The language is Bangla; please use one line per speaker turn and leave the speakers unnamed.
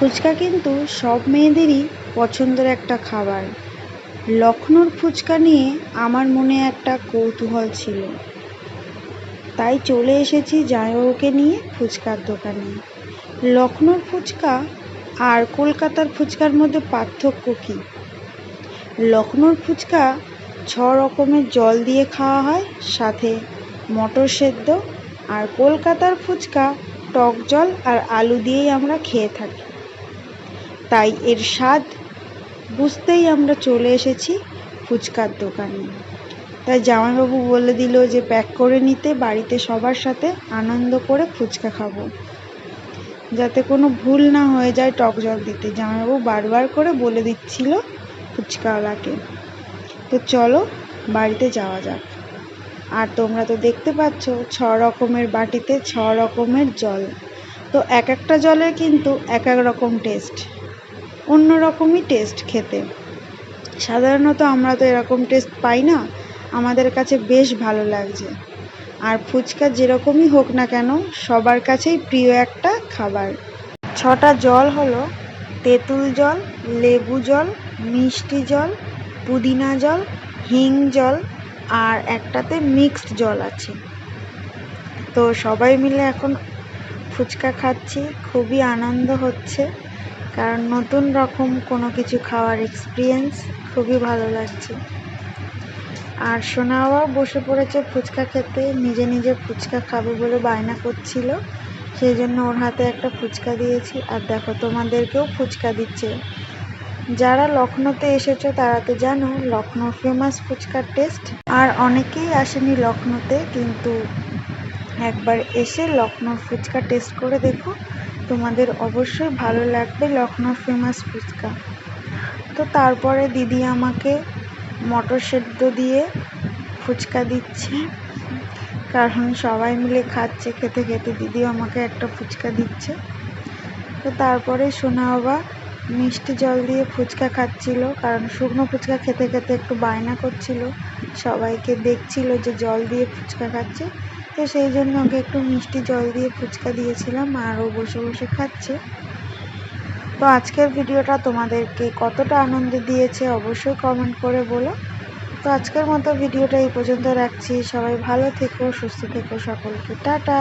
ফুচকা কিন্তু সব মেয়েদেরই পছন্দের একটা খাবার। লখনৌর ফুচকা নিয়ে আমার মনে একটা কৌতূহল ছিল, তাই চলে এসেছি জামাইবাবুকে নিয়ে ফুচকার দোকানে। লখনৌর ফুচকা আর কলকাতার ফুচকার মধ্যে পার্থক্য কী? লখনৌর ফুচকা 6 রকমের জল দিয়ে খাওয়া হয়, সাথে মটর সেদ্ধ। আর কলকাতার ফুচকা টক জল আর আলু দিয়েই আমরা খেয়ে থাকি। তাই এর স্বাদ বুঝতেই আমরা চলে এসেছি ফুচকার দোকানে। তাই জামাইবাবু বলে দিল যে প্যাক করে নিতে, বাড়িতে সবার সাথে আনন্দ করে ফুচকা খাবো, যাতে কোনো ভুল না হয়ে যায় টক জল দিতে। জামাইবাবু বারবার করে বলে দিচ্ছিল ফুচকাওয়ালাকে। তো চলো বাড়িতে যাওয়া যাক। আর তোমরা তো দেখতে পাচ্ছ 6 রকমের বাটিতে 6 রকমের জল। তো এক একটা জলের কিন্তু এক এক রকম টেস্ট, অন্য রকমই টেস্ট খেতে। সাধারণত আমরা তো এরকম টেস্ট পাই না, আমাদের কাছে বেশ ভালো লাগছে। আর ফুচকা যেরকমই হোক না কেন সবার কাছেই প্রিয় একটা খাবার। 6টা জল হলো তেঁতুল জল, লেবু জল, মিষ্টি জল, পুদিনা জল, হিং জল, আর একটাতে মিক্সড জল আছে। তো সবাই মিলে এখন ফুচকা খাচ্ছি, খুবই আনন্দ হচ্ছে, কারণ নতুন রকম কোনো কিছু খাওয়ার এক্সপিরিয়েন্স খুবই ভালো লাগছে। আর সোনাও বসে পড়েছে ফুচকা খেতে, নিজে নিজে ফুচকা খাবে বলে বায়না করছিল, সেই জন্য ওর হাতে একটা ফুচকা দিয়েছি। আর দেখো তোমাদেরকেও ফুচকা দিচ্ছে। যারা লখনৌতে এসেছো তারা তো জানো লখনৌর ফেমাস ফুচকার টেস্ট। আর অনেকেই আসেনি লখনৌতে, কিন্তু একবার এসে লখনৌর ফুচকা টেস্ট করে দেখো, তোমাদের অবশ্যই ভালো লাগবে লখনৌর ফেমাস ফুচকা। তো তারপরে দিদি আমাকে মটর সেদ্ধ দিয়ে ফুচকা দিচ্ছে, কারণ সবাই মিলে খাচ্ছে, খেতে খেতে দিদিও আমাকে একটা ফুচকা দিচ্ছে। তো তারপরে সোনা বাবা মিষ্টি জল দিয়ে ফুচকা খাচ্ছিল, কারণ শুকনো ফুচকা খেতে খেতে একটু বায়না করছিল, সবাইকে দেখছিল যে জল দিয়ে ফুচকা খাচ্ছে, তো সেই জন্য ওকে একটু মিষ্টি জল দিয়ে ফুচকা দিয়েছিলাম, আর ও বসে বসে খাচ্ছে। তো আজকের ভিডিওটা তোমাদেরকে কতটা আনন্দ দিয়েছে অবশ্যই কমেন্ট করে বলো। তো আজকের মতো ভিডিওটা এই পর্যন্ত রাখছি। সবাই ভালো থেকো, সুস্থ থেকো, সকলকে টাটা।